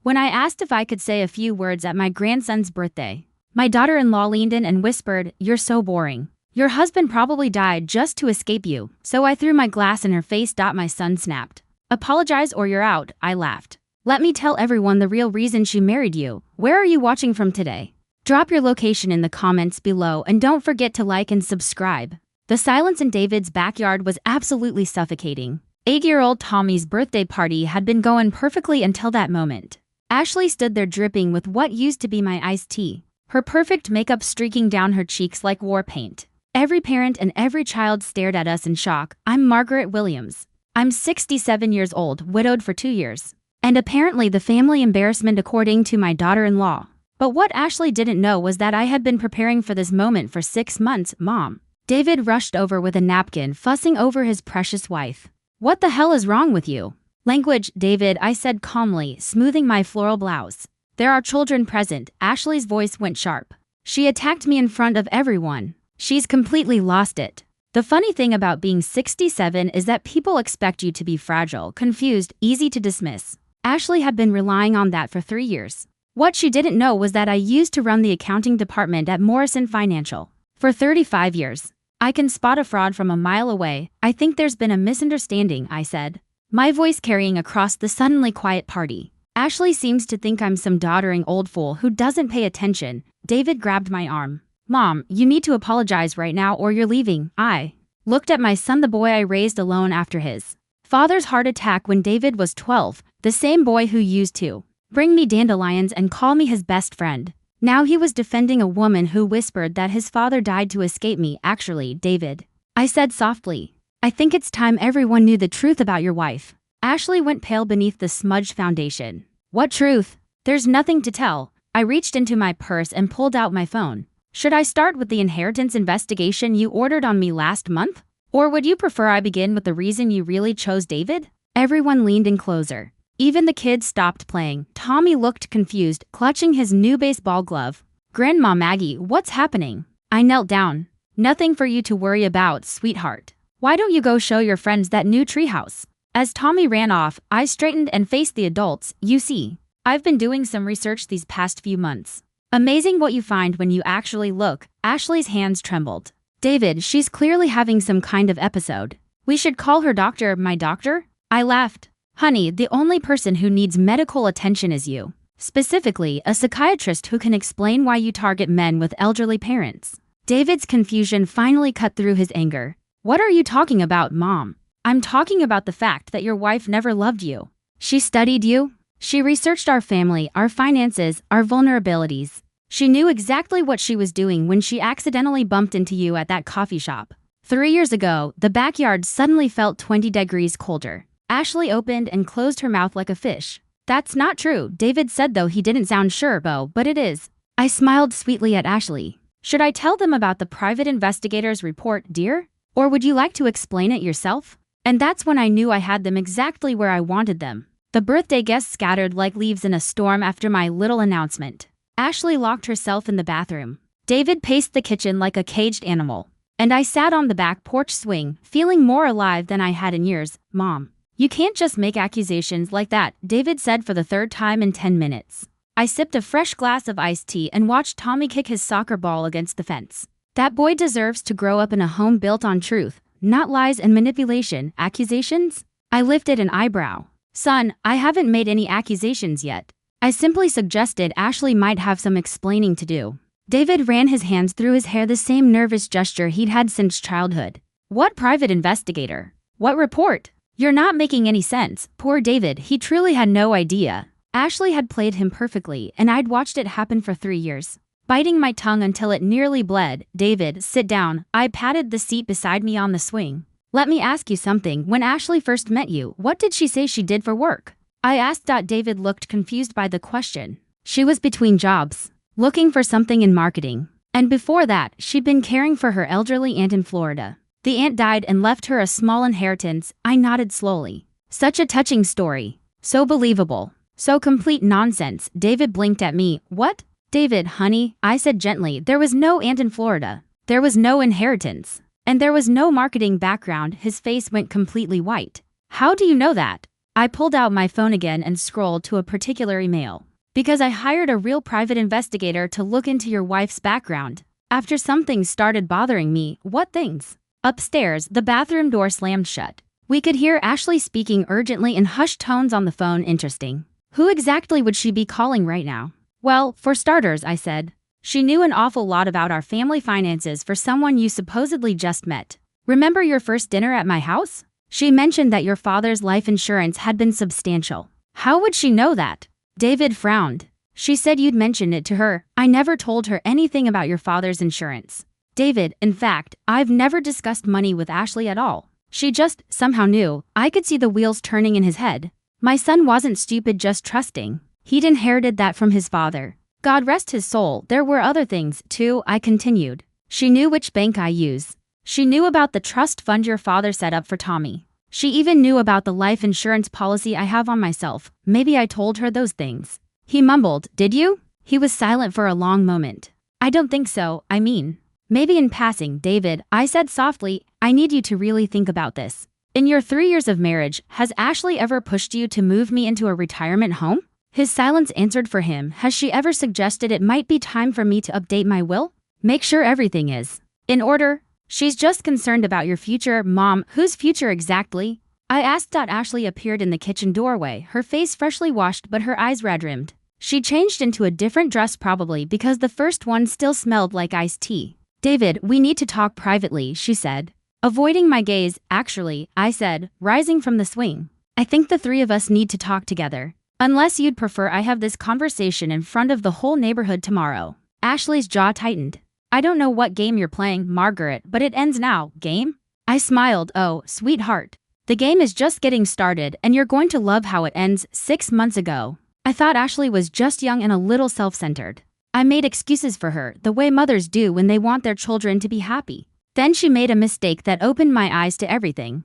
When I asked if I could say a few words at my grandson's birthday, my daughter-in-law leaned in and whispered, "You're so boring. Your husband probably died just to escape you." So I threw my glass in her face. My son snapped. "Apologize or you're out," I laughed. "Let me tell everyone the real reason she married you. Where are you watching from today? Drop your location in the comments below and don't forget to like and subscribe." The silence in David's backyard was absolutely suffocating. 8-year-old Tommy's birthday party had been going perfectly until that moment. Ashley stood there dripping with what used to be my iced tea, her perfect makeup streaking down her cheeks like war paint. Every parent and every child stared at us in shock. I'm Margaret Williams. I'm 67 years old, widowed for 2 years. And apparently the family embarrassment according to my daughter-in-law. But what Ashley didn't know was that I had been preparing for this moment for 6 months, Mom. David rushed over with a napkin, fussing over his precious wife. "What the hell is wrong with you?" "Language, David," I said calmly, smoothing my floral blouse. "There are children present." Ashley's voice went sharp. "She attacked me in front of everyone. She's completely lost it." The funny thing about being 67 is that people expect you to be fragile, confused, easy to dismiss. Ashley had been relying on that for 3 years. What she didn't know was that I used to run the accounting department at Morrison Financial for 35 years. "I can spot a fraud from a mile away. I think there's been a misunderstanding," I said, my voice carrying across the suddenly quiet party. "Ashley seems to think I'm some doddering old fool who doesn't pay attention." David grabbed my arm. "Mom, you need to apologize right now or you're leaving." I looked at my son, the boy I raised alone after his father's heart attack when David was 12, the same boy who used to bring me dandelions and call me his best friend. Now he was defending a woman who whispered that his father died to escape me. "Actually, David," I said softly, "I think it's time everyone knew the truth about your wife." Ashley went pale beneath the smudged foundation. "What truth?" "There's nothing to tell." I reached into my purse and pulled out my phone. "Should I start with the inheritance investigation you ordered on me last month? Or would you prefer I begin with the reason you really chose David?" Everyone leaned in closer. Even the kids stopped playing. Tommy looked confused, clutching his new baseball glove. "Grandma Maggie, what's happening?" I knelt down. "Nothing for you to worry about, sweetheart. Why don't you go show your friends that new treehouse?" As Tommy ran off, I straightened and faced the adults. "You see, I've been doing some research these past few months. Amazing what you find when you actually look." Ashley's hands trembled. "David, she's clearly having some kind of episode. We should call her doctor." "My doctor?" I laughed. "Honey, the only person who needs medical attention is you. Specifically, a psychiatrist who can explain why you target men with elderly parents." David's confusion finally cut through his anger. "What are you talking about, Mom?" "I'm talking about the fact that your wife never loved you. She studied you. She researched our family, our finances, our vulnerabilities. She knew exactly what she was doing when she accidentally bumped into you at that coffee shop. 3 years ago, the backyard suddenly felt 20 degrees colder." Ashley opened and closed her mouth like a fish. "That's not true," David said, though he didn't sound sure, "but it is." I smiled sweetly at Ashley. "Should I tell them about the private investigator's report, dear? Or would you like to explain it yourself?" And that's when I knew I had them exactly where I wanted them. The birthday guests scattered like leaves in a storm after my little announcement. Ashley locked herself in the bathroom. David paced the kitchen like a caged animal. And I sat on the back porch swing, feeling more alive than I had in years. "Mom, you can't just make accusations like that," David said for the 3rd time in 10 minutes. I sipped a fresh glass of iced tea and watched Tommy kick his soccer ball against the fence. That boy deserves to grow up in a home built on truth, not lies and manipulation. "Accusations?" I lifted an eyebrow. "Son, I haven't made any accusations yet. I simply suggested Ashley might have some explaining to do." David ran his hands through his hair, the same nervous gesture he'd had since childhood. "What private investigator? What report? You're not making any sense." Poor David, he truly had no idea. Ashley had played him perfectly, and I'd watched it happen for 3 years. Biting my tongue until it nearly bled. "David, sit down." I patted the seat beside me on the swing. "Let me ask you something. When Ashley first met you, what did she say she did for work?" I asked. David looked confused by the question. "She was between jobs, looking for something in marketing. And before that, she'd been caring for her elderly aunt in Florida. The aunt died and left her a small inheritance." I nodded slowly. "Such a touching story. So believable. So complete nonsense." David blinked at me. "What?" "David, honey," I said gently, "there was no aunt in Florida. There was no inheritance. And there was no marketing background." His face went completely white. "How do you know that?" I pulled out my phone again and scrolled to a particular email. Because I hired a real private investigator to look into your wife's background. After some things started bothering me. What things? Upstairs, the bathroom door slammed shut. We could hear Ashley speaking urgently in hushed tones on the phone. Interesting. Who exactly would she be calling right now? Well, for starters, I said. She knew an awful lot about our family finances for someone you supposedly just met. Remember your first dinner at my house? She mentioned that your father's life insurance had been substantial. How would she know that? David frowned. She said you'd mentioned it to her. I never told her anything about your father's insurance. David, in fact, I've never discussed money with Ashley at all. She just somehow knew. I could see the wheels turning in his head. My son wasn't stupid, just trusting. He'd inherited that from his father. God rest his soul, there were other things, too, I continued. She knew which bank I use. She knew about the trust fund your father set up for Tommy. She even knew about the life insurance policy I have on myself. Maybe I told her those things. He mumbled, did you? He was silent for a long moment. I don't think so, I mean. Maybe in passing, David, I said softly, I need you to really think about this. In your 3 years of marriage, has Ashley ever pushed you to move me into a retirement home? His silence answered for him. Has she ever suggested it might be time for me to update my will? Make sure everything is in order. She's just concerned about your future, Mom. Whose future exactly? I asked. Ashley appeared in the kitchen doorway, her face freshly washed but her eyes red-rimmed. She changed into a different dress, probably because the first one still smelled like iced tea. David, we need to talk privately, she said. Avoiding my gaze, actually, I said, rising from the swing. I think the three of us need to talk together. Unless you'd prefer I have this conversation in front of the whole neighborhood tomorrow. Ashley's jaw tightened. I don't know what game you're playing, Margaret, but it ends now. Game? I smiled. Oh, sweetheart. The game is just getting started and you're going to love how it ends. 6 months ago, I thought Ashley was just young and a little self-centered. I made excuses for her, the way mothers do when they want their children to be happy. Then she made a mistake that opened my eyes to everything.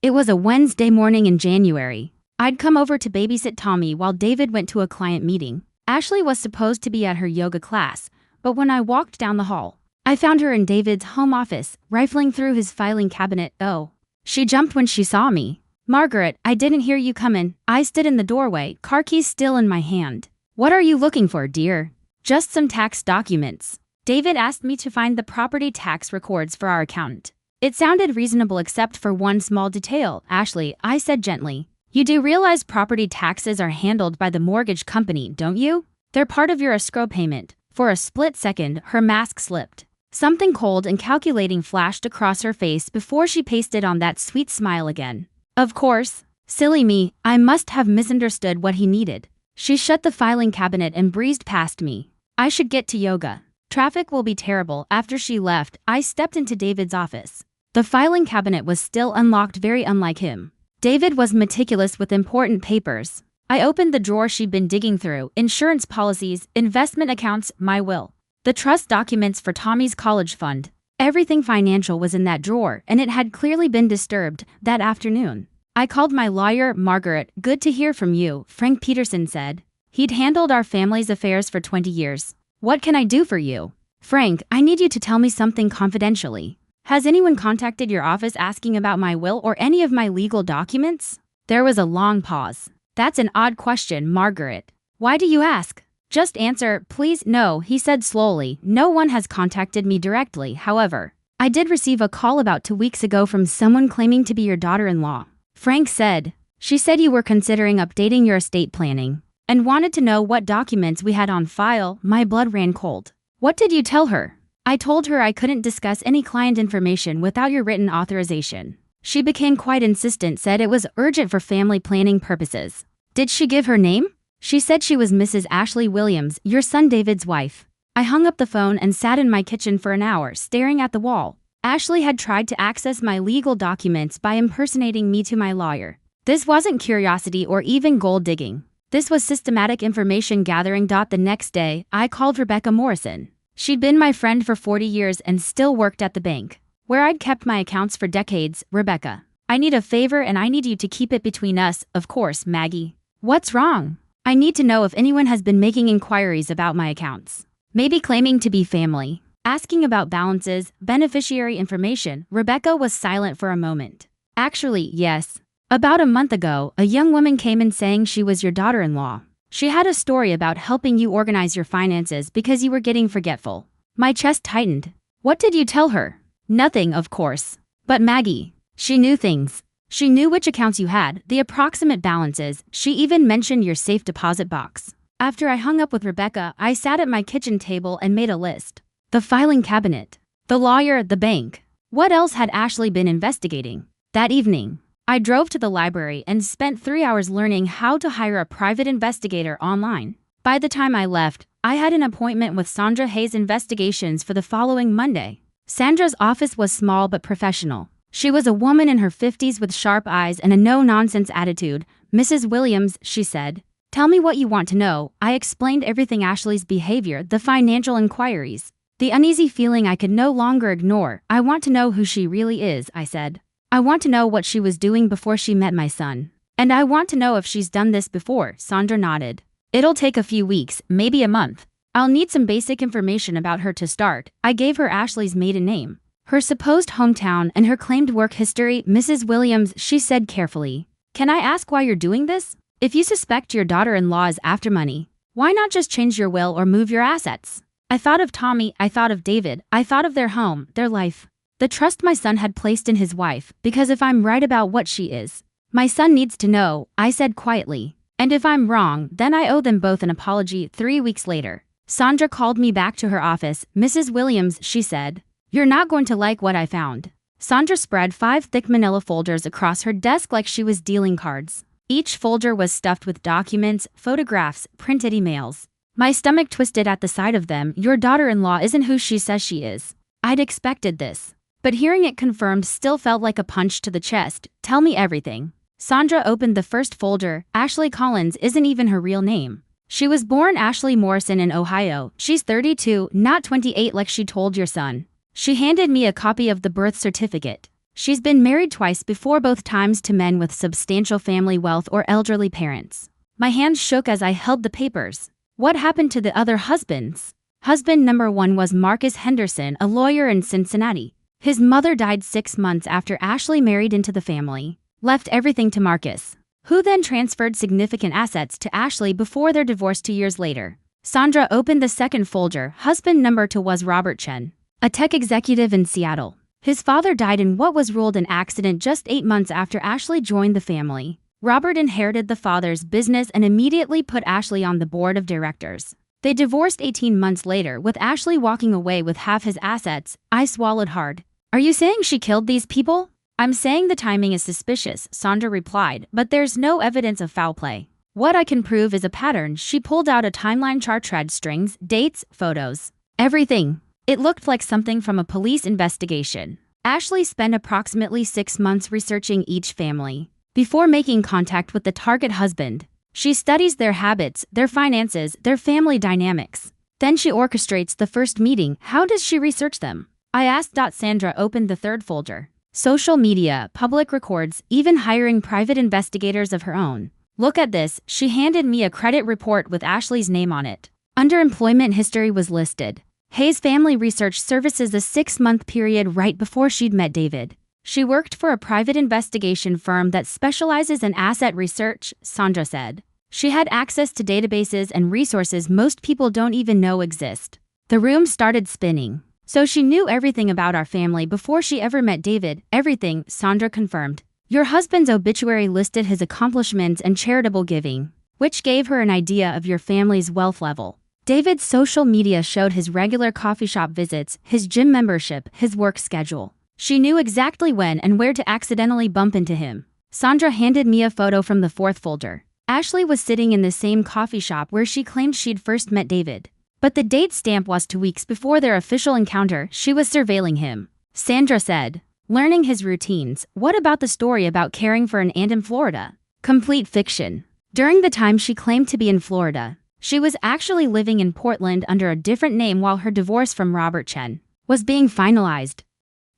It was a Wednesday morning in January. I'd come over to babysit Tommy while David went to a client meeting. Ashley was supposed to be at her yoga class, but when I walked down the hall, I found her in David's home office, rifling through his filing cabinet. Oh. She jumped when she saw me. Margaret, I didn't hear you come in. I stood in the doorway, car keys still in my hand. What are you looking for, dear? Just some tax documents. David asked me to find the property tax records for our accountant. It sounded reasonable except for one small detail. Ashley, I said gently. You do realize property taxes are handled by the mortgage company, don't you? They're part of your escrow payment. For a split second, her mask slipped. Something cold and calculating flashed across her face before she pasted on that sweet smile again. Of course. Silly me, I must have misunderstood what he needed. She shut the filing cabinet and breezed past me. I should get to yoga. Traffic will be terrible. After she left, I stepped into David's office. The filing cabinet was still unlocked, very unlike him. David was meticulous with important papers. I opened the drawer she'd been digging through: insurance policies, investment accounts, my will, the trust documents for Tommy's college fund. Everything financial was in that drawer, and it had clearly been disturbed that afternoon. I called my lawyer. Margaret, good to hear from you, Frank Peterson said. He'd handled our family's affairs for 20 years. What can I do for you? Frank, I need you to tell me something confidentially. Has anyone contacted your office asking about my will or any of my legal documents? There was a long pause. That's an odd question, Margaret. Why do you ask? Just answer, please. No, he said slowly. No one has contacted me directly. However, I did receive a call about 2 weeks ago from someone claiming to be your daughter-in-law. Frank said. She said you were considering updating your estate planning and wanted to know what documents we had on file. My blood ran cold. What did you tell her? I told her I couldn't discuss any client information without your written authorization. She became quite insistent, said it was urgent for family planning purposes. Did she give her name? She said she was Mrs. Ashley Williams, your son David's wife. I hung up the phone and sat in my kitchen for an hour, staring at the wall. Ashley had tried to access my legal documents by impersonating me to my lawyer. This wasn't curiosity or even gold digging. This was systematic information gathering. The next day, I called Rebecca Morrison. She'd been my friend for 40 years and still worked at the bank where I'd kept my accounts for decades. Rebecca, I need a favor and I need you to keep it between us, of course, Maggie. What's wrong? I need to know if anyone has been making inquiries about my accounts. Maybe claiming to be family, asking about balances, beneficiary information. Rebecca was silent for a moment. Actually, yes. About a month ago, a young woman came in saying she was your daughter-in-law. She had a story about helping you organize your finances because you were getting forgetful. My chest tightened. What did you tell her? Nothing, of course. But Maggie, she knew things. She knew which accounts you had, the approximate balances. She even mentioned your safe deposit box. After I hung up with Rebecca, I sat at my kitchen table and made a list. The filing cabinet, the lawyer, the bank. What else had Ashley been investigating? That evening, I drove to the library and spent 3 hours learning how to hire a private investigator online. By the time I left, I had an appointment with Sandra Hayes Investigations for the following Monday. Sandra's office was small but professional. She was a woman in her 50s with sharp eyes and a no-nonsense attitude. Mrs. Williams, she said. Tell me what you want to know. I explained everything: Ashley's behavior, the financial inquiries, the uneasy feeling I could no longer ignore. I want to know who she really is, I said. I want to know what she was doing before she met my son. And I want to know if she's done this before. Sandra nodded. It'll take a few weeks, maybe a month. I'll need some basic information about her to start. I gave her Ashley's maiden name, her supposed hometown, and her claimed work history. Mrs. Williams, she said carefully. Can I ask why you're doing this? If you suspect your daughter-in-law is after money, why not just change your will or move your assets? I thought of Tommy, I thought of David, I thought of their home, their life, the trust my son had placed in his wife, because if I'm right about what she is, my son needs to know, I said quietly. And if I'm wrong, then I owe them both an apology. 3 weeks later, Sandra called me back to her office. Mrs. Williams, she said, you're not going to like what I found. Sandra spread 5 thick manila folders across her desk like she was dealing cards. Each folder was stuffed with documents, photographs, printed emails. My stomach twisted at the sight of them. Your daughter-in-law isn't who she says she is. I'd expected this, but hearing it confirmed still felt like a punch to the chest. Tell me everything. Sandra opened the first folder. Ashley Collins isn't even her real name. She was born Ashley Morrison in Ohio. She's 32, not 28 like she told your son. She handed me a copy of the birth certificate. She's been married twice before, both times to men with substantial family wealth or elderly parents. My hands shook as I held the papers. What happened to the other husbands? Husband number 1 was Marcus Henderson, a lawyer in Cincinnati. His mother died 6 months after Ashley married into the family, left everything to Marcus, who then transferred significant assets to Ashley before their divorce 2 years later. Sandra opened the second folder. Husband number 2 was Robert Chen, a tech executive in Seattle. His father died in what was ruled an accident just 8 months after Ashley joined the family. Robert inherited the father's business and immediately put Ashley on the board of directors. They divorced 18 months later, with Ashley walking away with half his assets. I swallowed hard. Are you saying she killed these people? I'm saying the timing is suspicious, Sandra replied, but there's no evidence of foul play. What I can prove is a pattern. She pulled out a timeline chart, thread strings, dates, photos, everything. It looked like something from a police investigation. Ashley spent approximately 6 months researching each family before making contact with the target husband. She studies their habits, their finances, their family dynamics. Then she orchestrates the first meeting. How does she research them? I asked. Sandra opened the third folder. Social media, public records, even hiring private investigators of her own. Look at this. She handed me a credit report with Ashley's name on it. Under employment history was listed Hayes Family Research Services, a 6-month period right before she'd met David. She worked for a private investigation firm that specializes in asset research, Sandra said. She had access to databases and resources most people don't even know exist. The room started spinning. So she knew everything about our family before she ever met David. Everything, Sandra confirmed. Your husband's obituary listed his accomplishments and charitable giving, which gave her an idea of your family's wealth level. David's social media showed his regular coffee shop visits, his gym membership, his work schedule. She knew exactly when and where to accidentally bump into him. Sandra handed me a photo from the fourth folder. Ashley was sitting in the same coffee shop where she claimed she'd first met David. But the date stamp was 2 weeks before their official encounter. She was surveilling him, Sandra said, learning his routines. What about the story about caring for an aunt in Florida? Complete fiction. During the time she claimed to be in Florida, she was actually living in Portland under a different name while her divorce from Robert Chen was being finalized.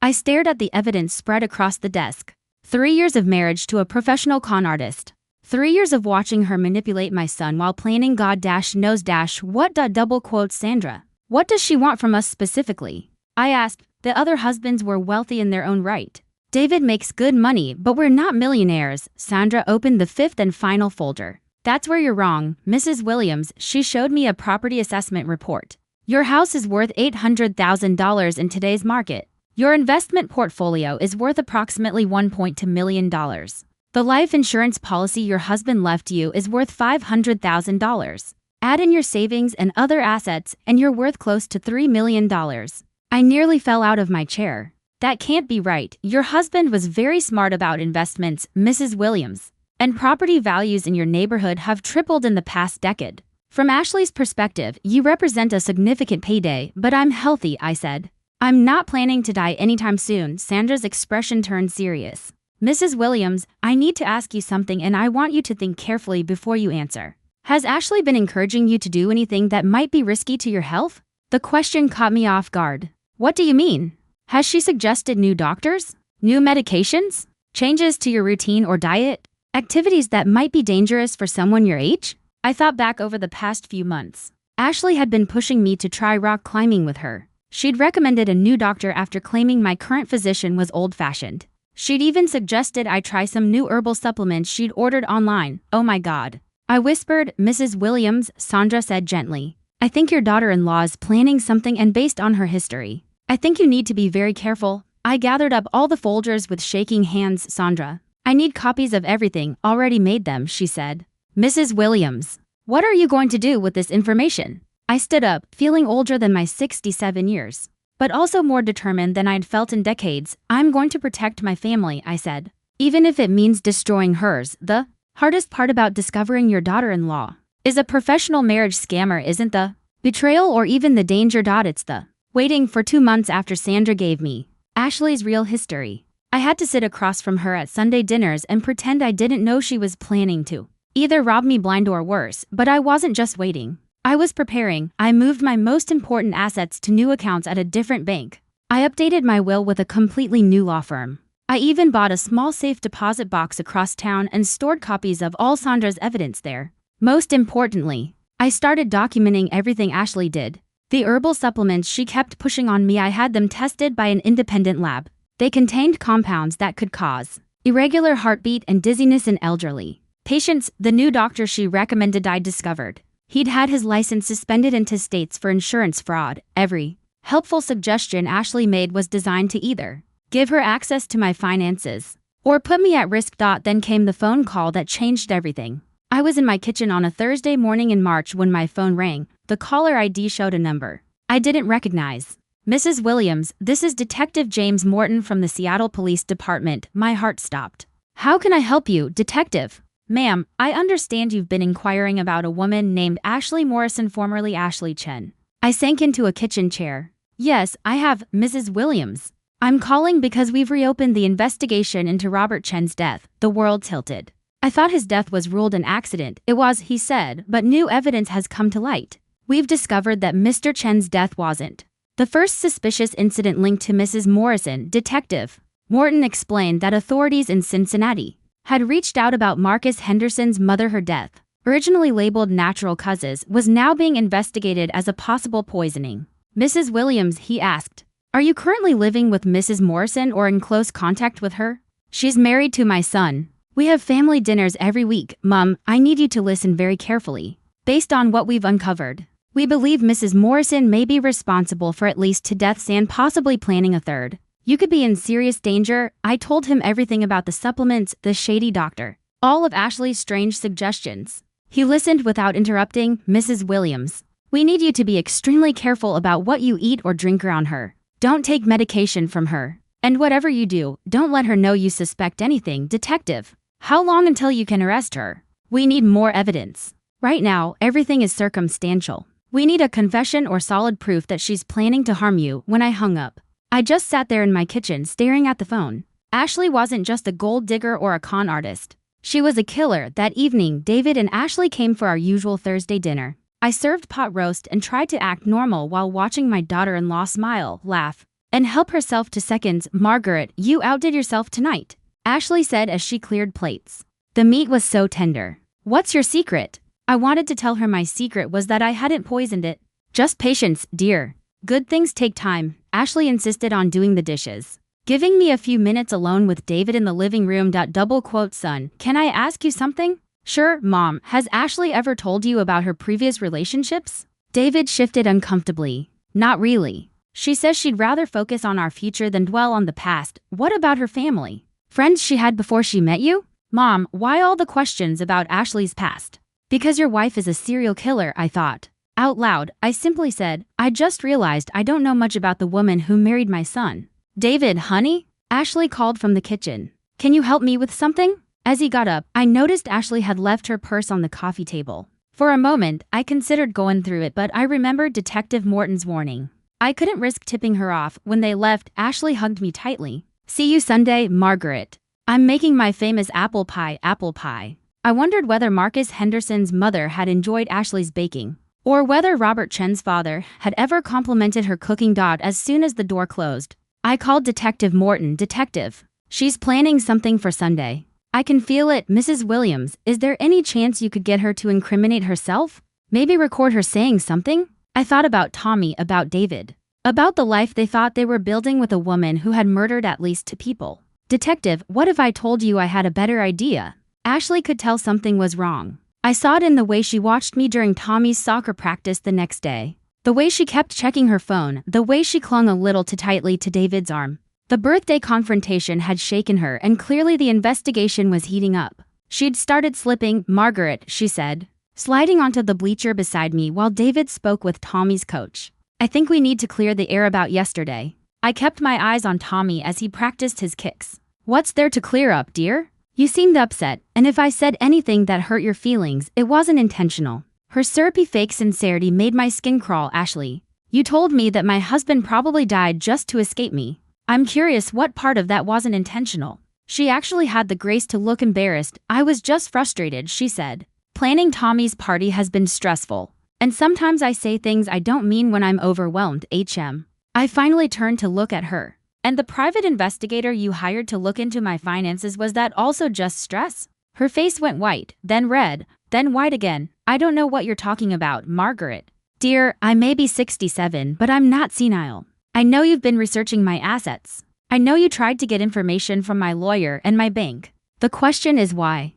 I stared at the evidence spread across the desk. 3 years of marriage to a professional con artist. 3 years of watching her manipulate my son while planning God knows what. Double quote Sandra. What does she want from us specifically? I asked. The other husbands were wealthy in their own right. David makes good money, but we're not millionaires. Sandra opened the fifth and final folder. That's where you're wrong, Mrs. Williams. She showed me a property assessment report. Your house is worth $800,000 in today's market. Your investment portfolio is worth approximately $1.2 million. The life insurance policy your husband left you is worth $500,000. Add in your savings and other assets, and you're worth close to $3 million. I nearly fell out of my chair. That can't be right. Your husband was very smart about investments, Mrs. Williams. And property values in your neighborhood have tripled in the past decade. From Ashley's perspective, you represent a significant payday, but I'm healthy, I said. I'm not planning to die anytime soon. Sandra's expression turned serious. Mrs. Williams, I need to ask you something and I want you to think carefully before you answer. Has Ashley been encouraging you to do anything that might be risky to your health? The question caught me off guard. What do you mean? Has she suggested new doctors? New medications? Changes to your routine or diet? Activities that might be dangerous for someone your age? I thought back over the past few months. Ashley had been pushing me to try rock climbing with her. She'd recommended a new doctor after claiming my current physician was old-fashioned. She'd even suggested I try some new herbal supplements she'd ordered online. Oh my God. I whispered, Mrs. Williams, Sandra said gently. I think your daughter-in-law is planning something, and based on her history, I think you need to be very careful. I gathered up all the folders with shaking hands. Sandra, I need copies of everything. Already made them, she said. Mrs. Williams, what are you going to do with this information? I stood up, feeling older than my 67 years, but also more determined than I'd felt in decades. I'm going to protect my family, I said. Even if it means destroying hers. The hardest part about discovering your daughter-in-law is a professional marriage scammer isn't the betrayal or even the danger. It's the waiting for 2 months after Sandra gave me Ashley's real history. I had to sit across from her at Sunday dinners and pretend I didn't know she was planning to either rob me blind or worse, but I wasn't just waiting. I was preparing. I moved my most important assets to new accounts at a different bank. I updated my will with a completely new law firm. I even bought a small safe deposit box across town and stored copies of all Sandra's evidence there. Most importantly, I started documenting everything Ashley did. The herbal supplements she kept pushing on me, I had them tested by an independent lab. They contained compounds that could cause irregular heartbeat and dizziness in elderly patients. The new doctor she recommended I discovered. He'd had his license suspended in 2 states for insurance fraud. Every helpful suggestion Ashley made was designed to either give her access to my finances or put me at risk. Then came the phone call that changed everything. I was in my kitchen on a Thursday morning in March when my phone rang. The caller ID showed a number I didn't recognize. Mrs. Williams, this is Detective James Morton from the Seattle Police Department. My heart stopped. How can I help you, Detective? Ma'am, I understand you've been inquiring about a woman named Ashley Morrison, formerly Ashley Chen. I sank into a kitchen chair. Yes, I have, Mrs. Williams. I'm calling because we've reopened the investigation into Robert Chen's death. The world tilted. I thought his death was ruled an accident. It was, he said, but new evidence has come to light. We've discovered that Mr. Chen's death wasn't the first suspicious incident linked to Mrs. Morrison. Detective Morton explained that authorities in Cincinnati had reached out about Marcus Henderson's mother. Her death, originally labeled natural causes, was now being investigated as a possible poisoning. Mrs. Williams, he asked, are you currently living with Mrs. Morrison or in close contact with her? She's married to my son. We have family dinners every week. Mom, I need you to listen very carefully. Based on what we've uncovered, we believe Mrs. Morrison may be responsible for at least 2 deaths and possibly planning a third. You could be in serious danger. I told him everything about the supplements, the shady doctor, all of Ashley's strange suggestions. He listened without interrupting. Mrs. Williams, we need you to be extremely careful about what you eat or drink around her. Don't take medication from her. And whatever you do, don't let her know you suspect anything. Detective, how long until you can arrest her? We need more evidence. Right now, everything is circumstantial. We need a confession or solid proof that she's planning to harm you. When I hung up, I just sat there in my kitchen staring at the phone. Ashley wasn't just a gold digger or a con artist. She was a killer. That evening, David and Ashley came for our usual Thursday dinner. I served pot roast and tried to act normal while watching my daughter-in-law smile, laugh, and help herself to seconds. Margaret, you outdid yourself tonight, Ashley said as she cleared plates. The meat was so tender. What's your secret? I wanted to tell her my secret was that I hadn't poisoned it. Just patience, dear. Good things take time. Ashley insisted on doing the dishes. Giving me a few minutes alone with David in the living room. Double quote, son, can I ask you something? Sure, Mom. Has Ashley ever told you about her previous relationships? David shifted uncomfortably. Not really. She says she'd rather focus on our future than dwell on the past. What about her family? Friends she had before she met you? Mom, why all the questions about Ashley's past? Because your wife is a serial killer, I thought. Out loud, I simply said, I just realized I don't know much about the woman who married my son. David, honey? Ashley called from the kitchen. Can you help me with something? As he got up, I noticed Ashley had left her purse on the coffee table. For a moment, I considered going through it, but I remembered Detective Morton's warning. I couldn't risk tipping her off. When they left, Ashley hugged me tightly. See you Sunday, Margaret. I'm making my famous apple pie. I wondered whether Marcus Henderson's mother had enjoyed Ashley's baking, or whether Robert Chen's father had ever complimented her cooking. As soon as the door closed, I called Detective Morton. Detective, she's planning something for Sunday. I can feel it. Mrs. Williams, is there any chance you could get her to incriminate herself? Maybe record her saying something? I thought about Tommy, about David, about the life they thought they were building with a woman who had murdered at least 2 people. Detective, what if I told you I had a better idea? Ashley could tell something was wrong. I saw it in the way she watched me during Tommy's soccer practice the next day. The way she kept checking her phone, the way she clung a little too tightly to David's arm. The birthday confrontation had shaken her, and clearly the investigation was heating up. She'd started slipping. Margaret, she said, sliding onto the bleacher beside me while David spoke with Tommy's coach. I think we need to clear the air about yesterday. I kept my eyes on Tommy as he practiced his kicks. What's there to clear up, dear? You seemed upset, and if I said anything that hurt your feelings, it wasn't intentional. Her syrupy fake sincerity made my skin crawl. Ashley, you told me that my husband probably died just to escape me. I'm curious what part of that wasn't intentional. She actually had the grace to look embarrassed. I was just frustrated, she said. Planning Tommy's party has been stressful, and sometimes I say things I don't mean when I'm overwhelmed. I finally turned to look at her. And the private investigator you hired to look into my finances, was that also just stress? Her face went white, then red, then white again. I don't know what you're talking about, Margaret. Dear, I may be 67, but I'm not senile. I know you've been researching my assets. I know you tried to get information from my lawyer and my bank. The question is why?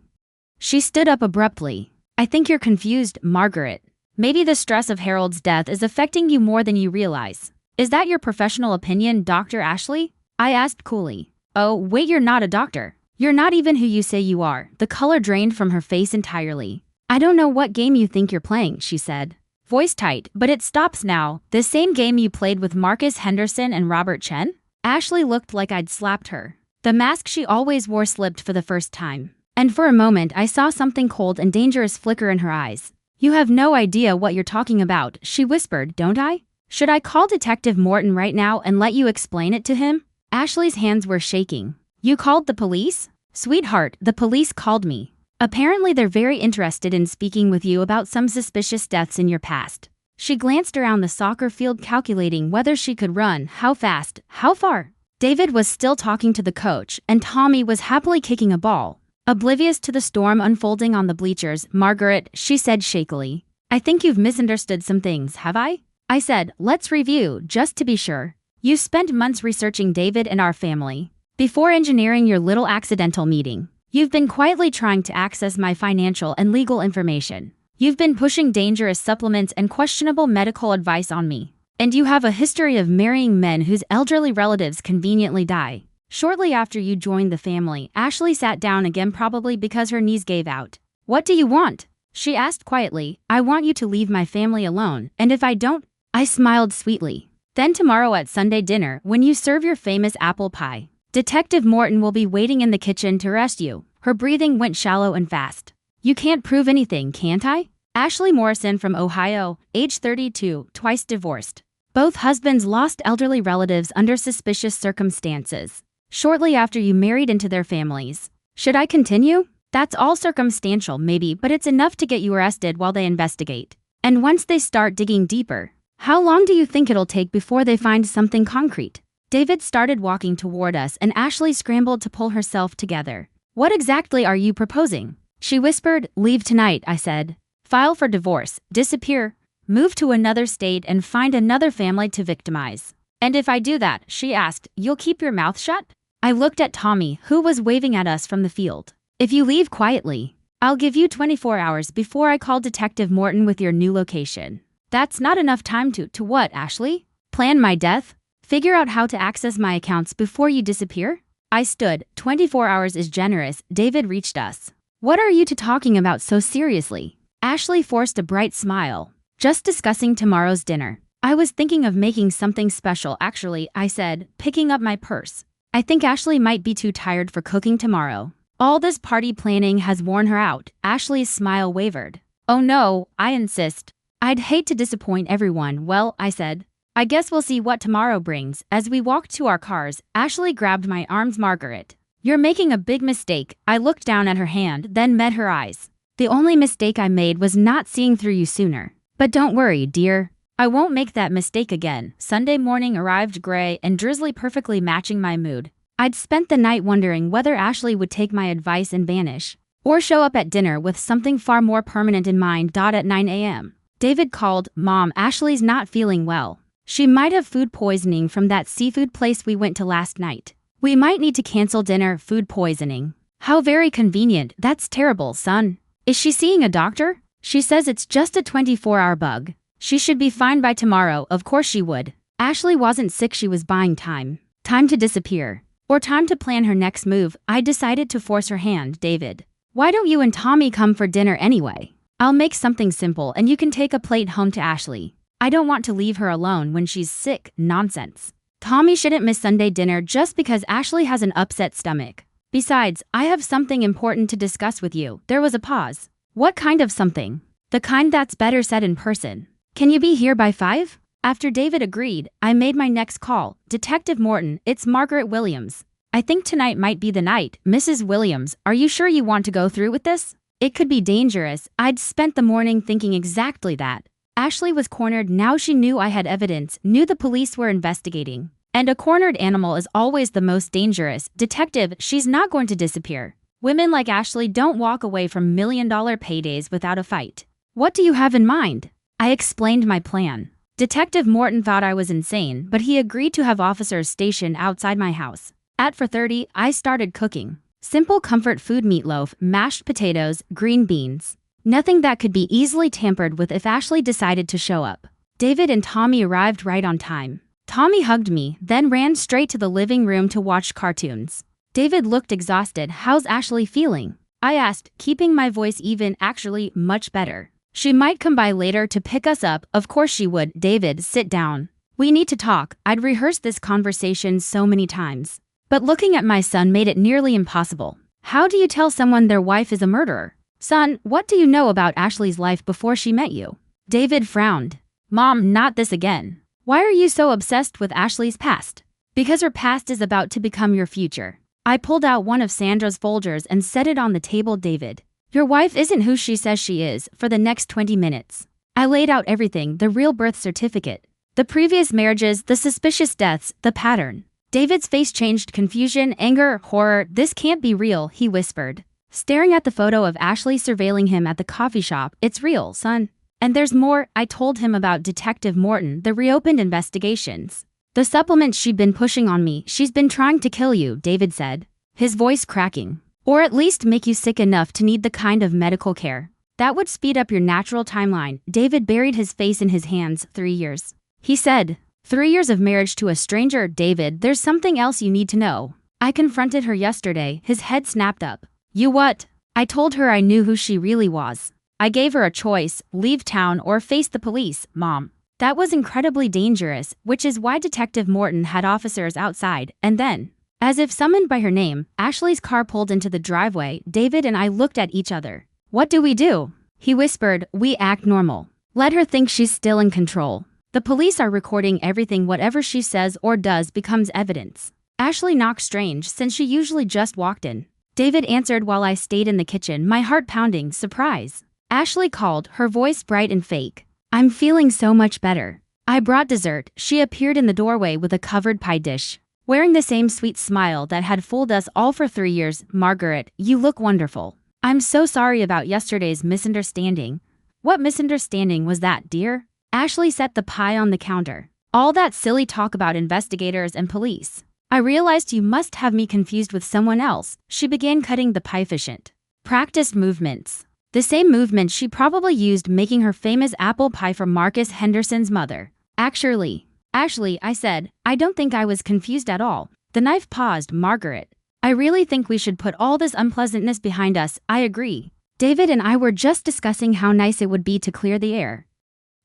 She stood up abruptly. I think you're confused, Margaret. Maybe the stress of Harold's death is affecting you more than you realize. Is that your professional opinion, Dr. Ashley? I asked coolly. Oh, wait, you're not a doctor. You're not even who you say you are. The color drained from her face entirely. I don't know what game you think you're playing, she said. Voice tight, but it stops now. The same game you played with Marcus Henderson and Robert Chen? Ashley looked like I'd slapped her. The mask she always wore slipped for the first time. And for a moment I saw something cold and dangerous flicker in her eyes. You have no idea what you're talking about, she whispered, don't I? Should I call Detective Morton right now and let you explain it to him? Ashley's hands were shaking. You called the police? Sweetheart, the police called me. Apparently they're very interested in speaking with you about some suspicious deaths in your past. She glanced around the soccer field, calculating whether she could run, how fast, how far. David was still talking to the coach, and Tommy was happily kicking a ball, oblivious to the storm unfolding on the bleachers. Margaret, she said shakily, I think you've misunderstood some things, have I? I said, let's review, just to be sure. You spent months researching David and our family. Before engineering your little accidental meeting, you've been quietly trying to access my financial and legal information. You've been pushing dangerous supplements and questionable medical advice on me. And you have a history of marrying men whose elderly relatives conveniently die. Shortly after you joined the family, Ashley sat down again, probably because her knees gave out. What do you want? She asked quietly. I want you to leave my family alone, and if I don't, I smiled sweetly. Then tomorrow at Sunday dinner, when you serve your famous apple pie, Detective Morton will be waiting in the kitchen to arrest you. Her breathing went shallow and fast. You can't prove anything, can't I? Ashley Morrison from Ohio, age 32, twice divorced. Both husbands lost elderly relatives under suspicious circumstances shortly after you married into their families. Should I continue? That's all circumstantial, maybe, but it's enough to get you arrested while they investigate. And once they start digging deeper, how long do you think it'll take before they find something concrete? David started walking toward us, and Ashley scrambled to pull herself together. What exactly are you proposing? She whispered. Leave tonight, I said. File for divorce, disappear, move to another state, and find another family to victimize. And if I do that, she asked, you'll keep your mouth shut? I looked at Tommy, who was waving at us from the field. If you leave quietly, I'll give you 24 hours before I call Detective Morton with your new location. That's not enough time to what, Ashley? Plan my death? Figure out how to access my accounts before you disappear? I stood. 24 hours is generous. David reached us. What are you two talking about so seriously? Ashley forced a bright smile. Just discussing tomorrow's dinner. I was thinking of making something special actually, I said, picking up my purse. I think Ashley might be too tired for cooking tomorrow. All this party planning has worn her out. Ashley's smile wavered. Oh no, I insist. I'd hate to disappoint everyone. Well, I said. I guess we'll see what tomorrow brings. As we walked to our cars, Ashley grabbed my arms. Margaret, you're making a big mistake. I looked down at her hand, then met her eyes. The only mistake I made was not seeing through you sooner. But don't worry, dear. I won't make that mistake again. Sunday morning arrived, gray and drizzly, perfectly matching my mood. I'd spent the night wondering whether Ashley would take my advice and vanish, or show up at dinner with something far more permanent in mind. At 9 a.m. David called. Mom, Ashley's not feeling well. She might have food poisoning from that seafood place we went to last night. We might need to cancel dinner. Food poisoning. How very convenient. That's terrible, son. Is she seeing a doctor? She says it's just a 24-hour bug. She should be fine by tomorrow. Of course she would. Ashley wasn't sick, she was buying time. Time to disappear. Or time to plan her next move. I decided to force her hand. David, why don't you and Tommy come for dinner anyway? I'll make something simple and you can take a plate home to Ashley. I don't want to leave her alone when she's sick. Nonsense. Tommy shouldn't miss Sunday dinner just because Ashley has an upset stomach. Besides, I have something important to discuss with you. There was a pause. What kind of something? The kind that's better said in person. Can you be here by 5? After David agreed, I made my next call. Detective Morton, it's Margaret Williams. I think tonight might be the night. Mrs. Williams, are you sure you want to go through with this? It could be dangerous. I'd spent the morning thinking exactly that. Ashley was cornered. Now she knew I had evidence, knew the police were investigating. And a cornered animal is always the most dangerous. Detective, she's not going to disappear. Women like Ashley don't walk away from million-dollar paydays without a fight. What do you have in mind? I explained my plan. Detective Morton thought I was insane, but he agreed to have officers stationed outside my house. At 4:30, I started cooking. Simple comfort food: meatloaf, mashed potatoes, green beans. Nothing that could be easily tampered with if Ashley decided to show up. David and Tommy arrived right on time. Tommy hugged me, then ran straight to the living room to watch cartoons. David looked exhausted. How's Ashley feeling? I asked, keeping my voice even. Actually, much better. She might come by later to pick us up. Of course she would. David, sit down. We need to talk. I'd rehearsed this conversation so many times. But looking at my son made it nearly impossible. How do you tell someone their wife is a murderer? Son, what do you know about Ashley's life before she met you? David frowned. Mom, not this again. Why are you so obsessed with Ashley's past? Because her past is about to become your future. I pulled out one of Sandra's folders and set it on the table. David, your wife isn't who she says she is. For the next 20 minutes, I laid out everything: the real birth certificate, the previous marriages, the suspicious deaths, the pattern. David's face changed: confusion, anger, horror. This can't be real, he whispered, staring at the photo of Ashley surveilling him at the coffee shop. It's real, son. And there's more. I told him about Detective Morton, the reopened investigations, the supplements she'd been pushing on me. She's been trying to kill you, David said, his voice cracking. Or at least make you sick enough to need the kind of medical care that would speed up your natural timeline. David buried his face in his hands. 3 years. He said, 3 years of marriage to a stranger. David, there's something else you need to know. I confronted her yesterday. His head snapped up. You what? I told her I knew who she really was. I gave her a choice: leave town or face the police. Mom, that was incredibly dangerous, which is why Detective Morton had officers outside. And then, as if summoned by her name, Ashley's car pulled into the driveway. David and I looked at each other. What do we do? He whispered. We act normal. Let her think she's still in control. The police are recording everything. Whatever she says or does becomes evidence. Ashley knocked. Strange, since she usually just walked in. David answered while I stayed in the kitchen, my heart pounding. Surprise. Ashley called, her voice bright and fake. I'm feeling so much better. I brought dessert. She appeared in the doorway with a covered pie dish, wearing the same sweet smile that had fooled us all for 3 years. Margaret, you look wonderful. I'm so sorry about yesterday's misunderstanding. What misunderstanding was that, dear? Ashley set the pie on the counter. All that silly talk about investigators and police. I realized you must have me confused with someone else. She began cutting the pie efficient. Practiced movements. The same movement she probably used making her famous apple pie for Marcus Henderson's mother. Ashley, I said, I don't think I was confused at all. The knife paused. Margaret, I really think we should put all this unpleasantness behind us. I agree. David and I were just discussing how nice it would be to clear the air.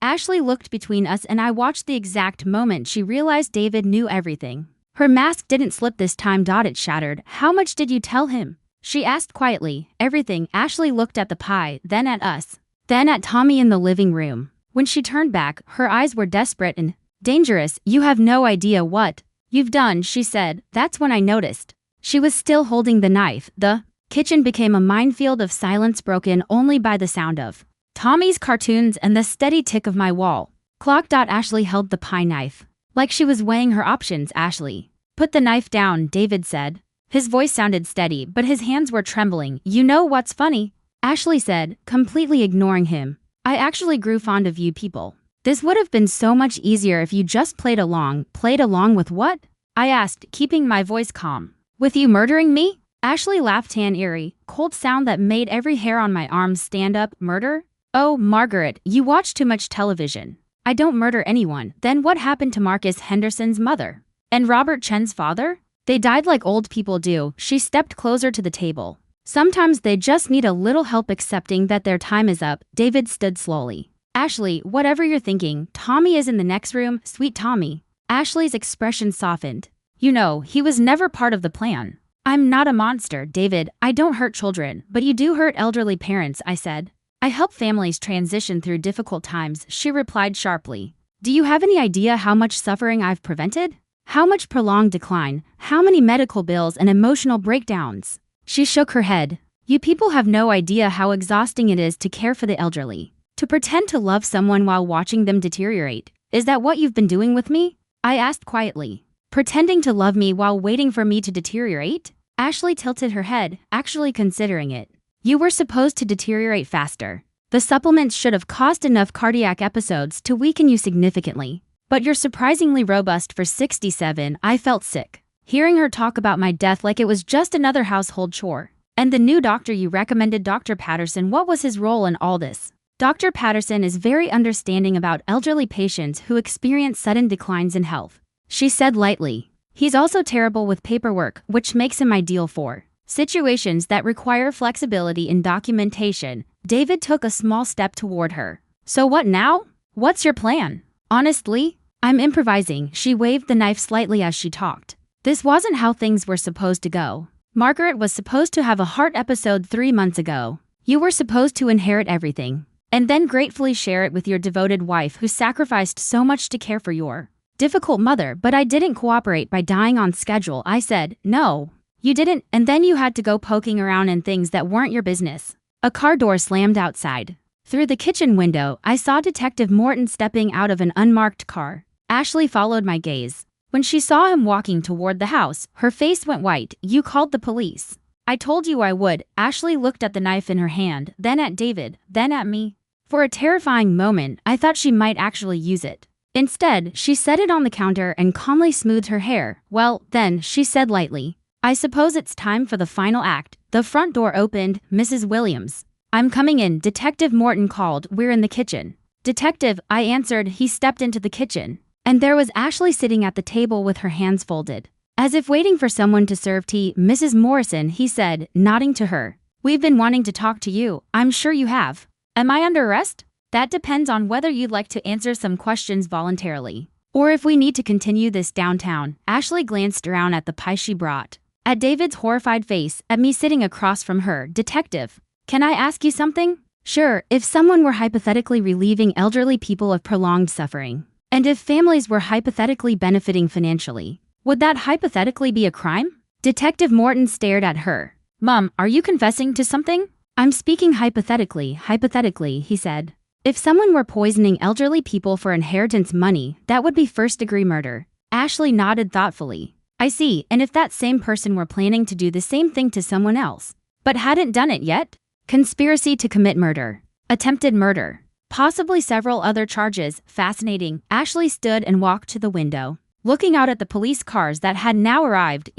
Ashley looked between us and I watched the exact moment she realized David knew everything. Her mask didn't slip this time. It shattered. How much did you tell him? She asked quietly. Everything. Ashley looked at the pie, then at us, then at Tommy in the living room. When she turned back, her eyes were desperate and dangerous. You have no idea what you've done, she said. That's when I noticed. She was still holding the knife. The kitchen became a minefield of silence broken only by the sound of Tommy's cartoons and the steady tick of my wall clock. Ashley held the pie knife like she was weighing her options. Ashley, put the knife down, David said. His voice sounded steady, but his hands were trembling. You know what's funny? Ashley said, completely ignoring him. I actually grew fond of you people. This would have been so much easier if you just played along. Played along with what? I asked, keeping my voice calm. With you murdering me? Ashley laughed, an eerie, cold sound that made every hair on my arms stand up. Murder? Oh, Margaret, you watch too much television. I don't murder anyone. Then what happened to Marcus Henderson's mother? And Robert Chen's father? They died like old people do. She stepped closer to the table. Sometimes they just need a little help accepting that their time is up. David stood slowly. Ashley, whatever you're thinking, Tommy is in the next room. Sweet Tommy. Ashley's expression softened. You know, he was never part of the plan. I'm not a monster, David. I don't hurt children, but you do hurt elderly parents, I said. I help families transition through difficult times, she replied sharply. Do you have any idea how much suffering I've prevented? How much prolonged decline? How many medical bills and emotional breakdowns? She shook her head. You people have no idea how exhausting it is to care for the elderly. To pretend to love someone while watching them deteriorate. Is that what you've been doing with me? I asked quietly. Pretending to love me while waiting for me to deteriorate? Ashley tilted her head, actually considering it. You were supposed to deteriorate faster. The supplements should have caused enough cardiac episodes to weaken you significantly. But you're surprisingly robust for 67. I felt sick. Hearing her talk about my death like it was just another household chore. And the new doctor you recommended, Dr. Patterson, what was his role in all this? Dr. Patterson is very understanding about elderly patients who experience sudden declines in health, she said lightly. He's also terrible with paperwork, which makes him ideal for situations that require flexibility in documentation. David took a small step toward her. So what now? What's your plan? Honestly, I'm improvising. She waved the knife slightly as she talked. This wasn't how things were supposed to go. Margaret was supposed to have a heart episode 3 months ago. You were supposed to inherit everything, and then gratefully share it with your devoted wife who sacrificed so much to care for your difficult mother. But I didn't cooperate by dying on schedule. I said, no, you didn't, and then you had to go poking around in things that weren't your business. A car door slammed outside. Through the kitchen window, I saw Detective Morton stepping out of an unmarked car. Ashley followed my gaze. When she saw him walking toward the house, her face went white. You called the police. I told you I would. Ashley looked at the knife in her hand, then at David, then at me. For a terrifying moment, I thought she might actually use it. Instead, she set it on the counter and calmly smoothed her hair. Well, then, she said lightly, I suppose it's time for the final act. The front door opened. Mrs. Williams. I'm coming in, Detective Morton called. We're in the kitchen. Detective, I answered. He stepped into the kitchen. And there was Ashley sitting at the table with her hands folded, as if waiting for someone to serve tea. Mrs. Morrison, he said, nodding to her. We've been wanting to talk to you. I'm sure you have. Am I under arrest? That depends on whether you'd like to answer some questions voluntarily, or if we need to continue this downtown. Ashley glanced around at the pie she brought, at David's horrified face, at me sitting across from her. Detective, can I ask you something? Sure. If someone were hypothetically relieving elderly people of prolonged suffering, and if families were hypothetically benefiting financially, would that hypothetically be a crime? Detective Morton stared at her. Mom, are you confessing to something? I'm speaking hypothetically, he said. If someone were poisoning elderly people for inheritance money, that would be first-degree murder. Ashley nodded thoughtfully. I see, and if that same person were planning to do the same thing to someone else, but hadn't done it yet? Conspiracy to commit murder. Attempted murder. Possibly several other charges. Fascinating. Ashley stood and walked to the window, looking out at the police cars that had now arrived.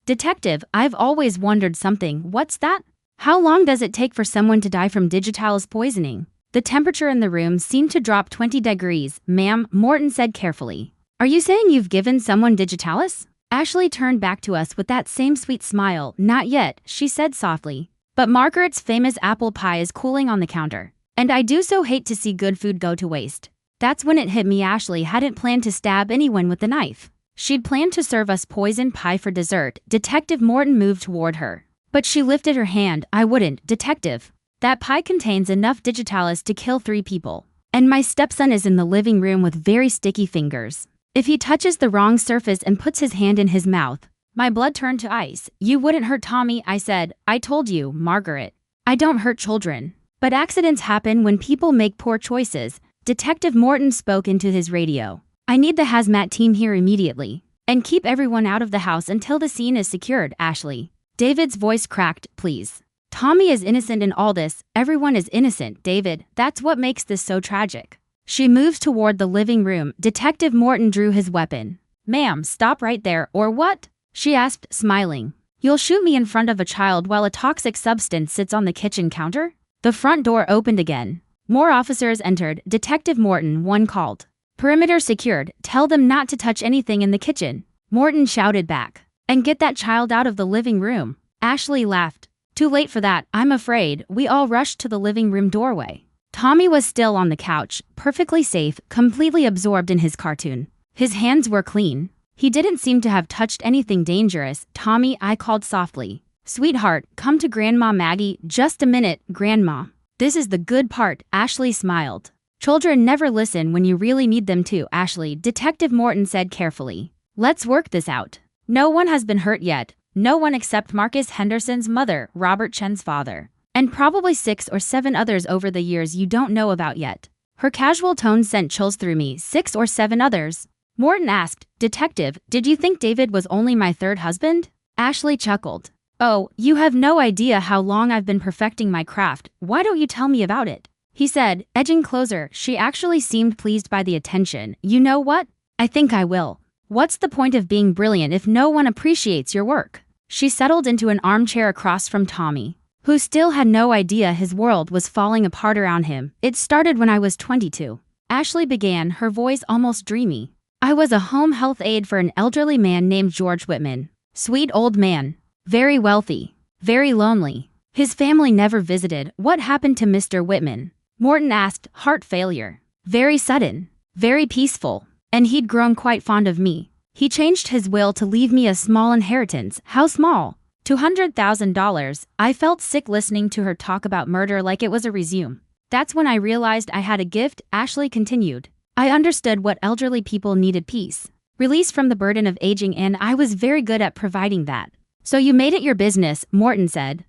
Detective, I've always wondered something. What's that? How long does it take for someone to die from digitalis poisoning? The temperature in the room seemed to drop 20 degrees. Ma'am, Morton said carefully. Are you saying you've given someone digitalis? Ashley turned back to us with that same sweet smile. Not yet, she said softly. But Margaret's famous apple pie is cooling on the counter. And I do so hate to see good food go to waste. That's when it hit me. Ashley hadn't planned to stab anyone with the knife. She'd planned to serve us poison pie for dessert. Detective Morton moved toward her. But she lifted her hand. I wouldn't, Detective. That pie contains enough digitalis to kill 3 people. And my stepson is in the living room with very sticky fingers. If he touches the wrong surface and puts his hand in his mouth, my blood turned to ice. You wouldn't hurt Tommy, I said. I told you, Margaret. I don't hurt children. But accidents happen when people make poor choices. Detective Morton spoke into his radio. I need the hazmat team here immediately. And keep everyone out of the house until the scene is secured, Ashley. David's voice cracked. Please. Tommy is innocent in all this. Everyone is innocent, David. That's what makes this so tragic. She moved toward the living room. Detective Morton drew his weapon. Ma'am, stop right there, or what? She asked, smiling. You'll shoot me in front of a child while a toxic substance sits on the kitchen counter? The front door opened again. More officers entered. Detective Morton, one called. Perimeter secured. Tell them not to touch anything in the kitchen. Morton shouted back. And get that child out of the living room. Ashley laughed. Too late for that, I'm afraid. We all rushed to the living room doorway. Tommy was still on the couch, perfectly safe, completely absorbed in his cartoon. His hands were clean. He didn't seem to have touched anything dangerous. Tommy, I called softly. Sweetheart, come to Grandma Maggie. Just a minute, Grandma. This is the good part, Ashley smiled. Children never listen when you really need them to, Ashley, Detective Morton said carefully. Let's work this out. No one has been hurt yet. No one except Marcus Henderson's mother, Robert Chen's father. And probably 6 or 7 others over the years you don't know about yet. Her casual tone sent chills through me. 6 or 7 others? Morton asked. Detective, did you think David was only my 3rd husband? Ashley chuckled. Oh, you have no idea how long I've been perfecting my craft. Why don't you tell me about it? He said, edging closer. She actually seemed pleased by the attention. You know what? I think I will. What's the point of being brilliant if no one appreciates your work? She settled into an armchair across from Tommy, who still had no idea his world was falling apart around him. It started when I was 22. Ashley began, her voice almost dreamy. I was a home health aide for an elderly man named George Whitman. Sweet old man. Very wealthy. Very lonely. His family never visited. What happened to Mr. Whitman? Morton asked. Heart failure. Very sudden. Very peaceful. And he'd grown quite fond of me. He changed his will to leave me a small inheritance. How small? $200,000. I felt sick listening to her talk about murder like it was a resume. That's when I realized I had a gift, Ashley continued. I understood what elderly people needed: peace, release from the burden of aging, and I was very good at providing that. So you made it your business, Morton said.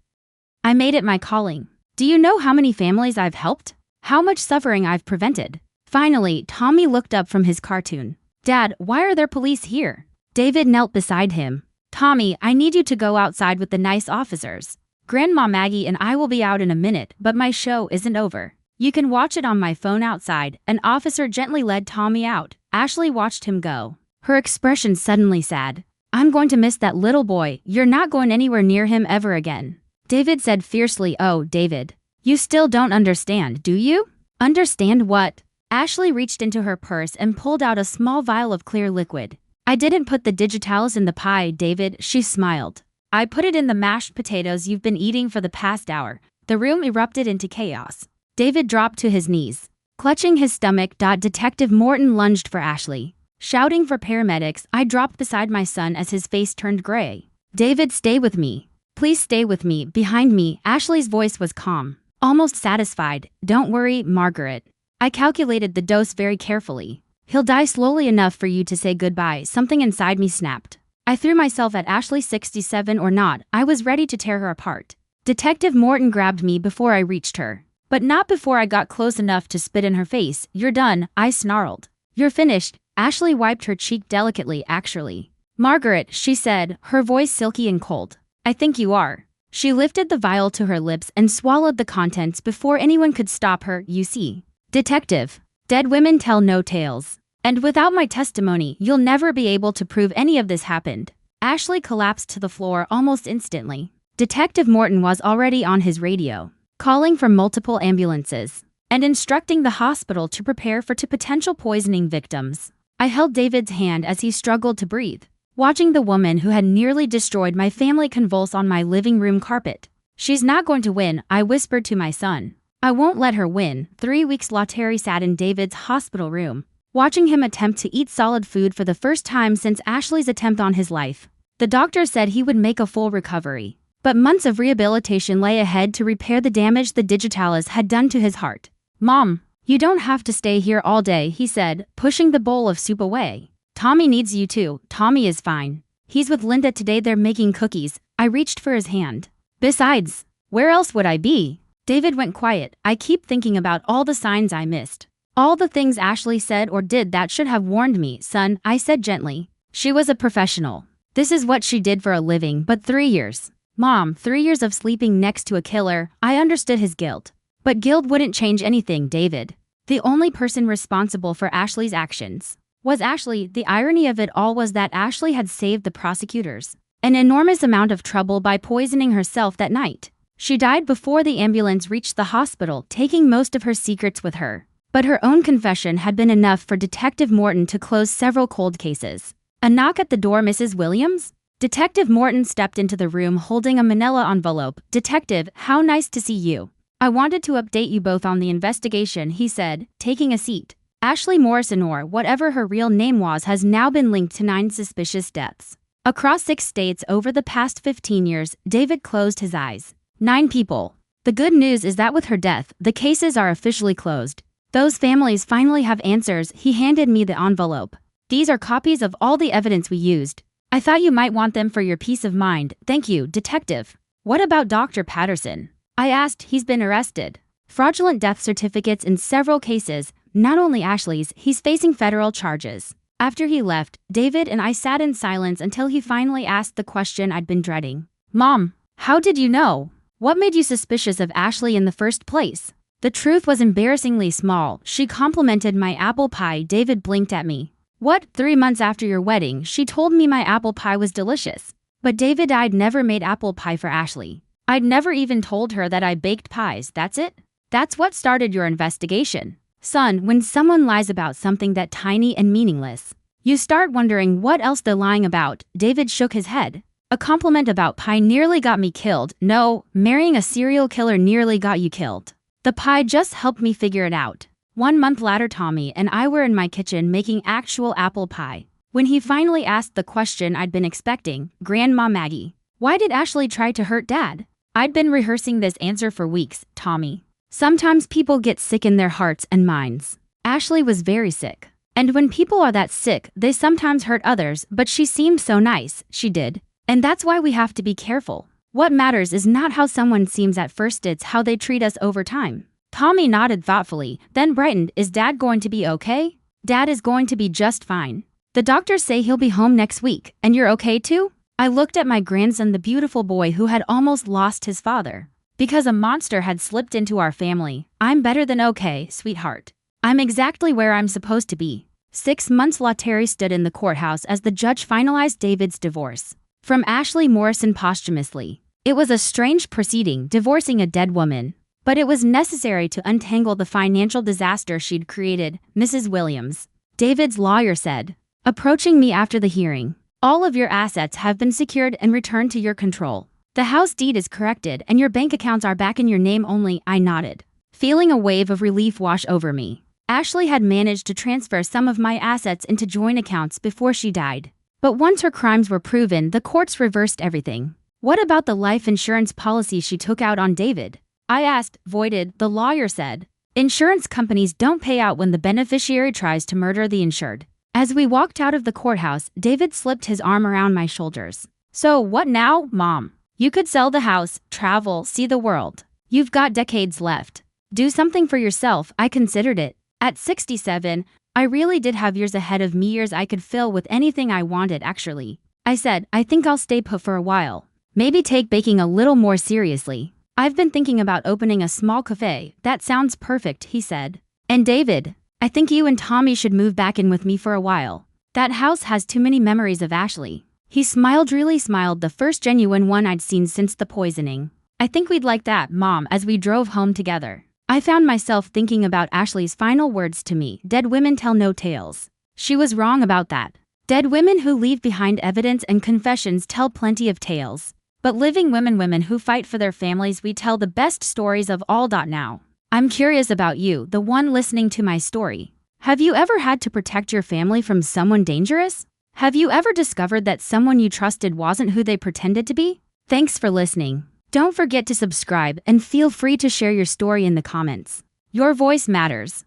I made it my calling. Do you know how many families I've helped? How much suffering I've prevented? Finally, Tommy looked up from his cartoon. Dad, why are there police here? David knelt beside him. Tommy, I need you to go outside with the nice officers. Grandma Maggie and I will be out in a minute, but my show isn't over. You can watch it on my phone outside. An officer gently led Tommy out. Ashley watched him go, her expression suddenly sad. I'm going to miss that little boy. You're not going anywhere near him ever again. David said fiercely. Oh, David. You still don't understand, do you? Understand what? Ashley reached into her purse and pulled out a small vial of clear liquid. I didn't put the digitalis in the pie, David, she smiled. I put it in the mashed potatoes you've been eating for the past hour. The room erupted into chaos. David dropped to his knees, clutching his stomach. Detective Morton lunged for Ashley, shouting for paramedics. I dropped beside my son as his face turned gray. David, stay with me. Please stay with me. Behind me, Ashley's voice was calm, almost satisfied. Don't worry, Margaret. I calculated the dose very carefully. He'll die slowly enough for you to say goodbye. Something inside me snapped. I threw myself at Ashley. 67 or not, I was ready to tear her apart. Detective Morton grabbed me before I reached her, but not before I got close enough to spit in her face. You're done, I snarled. You're finished. Ashley wiped her cheek delicately. Actually, Margaret, she said, her voice silky and cold. I think you are. She lifted the vial to her lips and swallowed the contents before anyone could stop her. You see, Detective. Dead women tell no tales. And without my testimony, you'll never be able to prove any of this happened. Ashley collapsed to the floor almost instantly. Detective Morton was already on his radio, calling for multiple ambulances and instructing the hospital to prepare for two potential poisoning victims. I held David's hand as he struggled to breathe, watching the woman who had nearly destroyed my family convulse on my living room carpet. She's not going to win, I whispered to my son. I won't let her win. 3 weeks Lateri sat in David's hospital room, watching him attempt to eat solid food for the first time since Ashley's attempt on his life. The doctor said he would make a full recovery, but months of rehabilitation lay ahead to repair the damage the digitalis had done to his heart. Mom, you don't have to stay here all day, he said, pushing the bowl of soup away. Tommy needs you too. Tommy is fine. He's with Linda today, they're making cookies. I reached for his hand. Besides, where else would I be? David went quiet. I keep thinking about all the signs I missed. All the things Ashley said or did that should have warned me, son, I said gently. She was a professional. This is what she did for a living, but 3 years. Mom, 3 years of sleeping next to a killer. I understood his guilt. But guilt wouldn't change anything, David. The only person responsible for Ashley's actions was Ashley. The irony of it all was that Ashley had saved the prosecutors an enormous amount of trouble by poisoning herself that night. She died before the ambulance reached the hospital, taking most of her secrets with her. But her own confession had been enough for Detective Morton to close several cold cases. A knock at the door, Mrs. Williams? Detective Morton stepped into the room holding a manila envelope. Detective, how nice to see you. I wanted to update you both on the investigation, he said, taking a seat. Ashley Morrison, or whatever her real name was, has now been linked to 9 suspicious deaths across 6 states over the past 15 years. David closed his eyes. 9 people. The good news is that with her death, the cases are officially closed. Those families finally have answers. He handed me the envelope. These are copies of all the evidence we used. I thought you might want them for your peace of mind. Thank you, Detective. What about Dr. Patterson? I asked. He's been arrested. Fraudulent death certificates in several cases, not only Ashley's. He's facing federal charges. After he left, David and I sat in silence until he finally asked the question I'd been dreading. Mom, how did you know? What made you suspicious of Ashley in the first place? The truth was embarrassingly small. She complimented my apple pie. David blinked at me. What? 3 months after your wedding, she told me my apple pie was delicious. But David, I'd never made apple pie for Ashley. I'd never even told her that I baked pies. That's it? That's what started your investigation. Son, when someone lies about something that tiny and meaningless, you start wondering what else they're lying about. David shook his head. A compliment about pie nearly got me killed. No, marrying a serial killer nearly got you killed. The pie just helped me figure it out. 1 month later, Tommy and I were in my kitchen making actual apple pie. When he finally asked the question I'd been expecting, Grandma Maggie, why did Ashley try to hurt Dad? I'd been rehearsing this answer for weeks, Tommy. Sometimes people get sick in their hearts and minds. Ashley was very sick. And when people are that sick, they sometimes hurt others, but she seemed so nice, she did. And that's why we have to be careful. What matters is not how someone seems at first, it's how they treat us over time. Tommy nodded thoughtfully, then brightened. Is Dad going to be okay? Dad is going to be just fine. The doctors say he'll be home next week, and you're okay too? I looked at my grandson, the beautiful boy who had almost lost his father because a monster had slipped into our family. I'm better than okay, sweetheart. I'm exactly where I'm supposed to be. 6 months. Lateri stood in the courthouse as the judge finalized David's divorce from Ashley Morrison posthumously. It was a strange proceeding, divorcing a dead woman, but it was necessary to untangle the financial disaster she'd created. Mrs. Williams, David's lawyer said, approaching me after the hearing, all of your assets have been secured and returned to your control. The house deed is corrected and your bank accounts are back in your name only. I nodded, feeling a wave of relief wash over me. Ashley had managed to transfer some of my assets into joint accounts before she died. But once her crimes were proven, the courts reversed everything. What about the life insurance policy she took out on David? I asked. Voided, the lawyer said. Insurance companies don't pay out when the beneficiary tries to murder the insured. As we walked out of the courthouse, David slipped his arm around my shoulders. So what now, Mom? You could sell the house, travel, see the world. You've got decades left. Do something for yourself. I considered it. At 67, I really did have years ahead of me, years I could fill with anything I wanted actually. I said, I think I'll stay put for a while. Maybe take baking a little more seriously. I've been thinking about opening a small cafe. That sounds perfect, he said. And David, I think you and Tommy should move back in with me for a while. That house has too many memories of Ashley. He smiled, really smiled, the first genuine one I'd seen since the poisoning. I think we'd like that, Mom, as we drove home together. I found myself thinking about Ashley's final words to me, dead women tell no tales. She was wrong about that. Dead women who leave behind evidence and confessions tell plenty of tales. But living women who fight for their families, we tell the best stories of all. Now, I'm curious about you, the one listening to my story. Have you ever had to protect your family from someone dangerous? Have you ever discovered that someone you trusted wasn't who they pretended to be? Thanks for listening. Don't forget to subscribe and feel free to share your story in the comments. Your voice matters.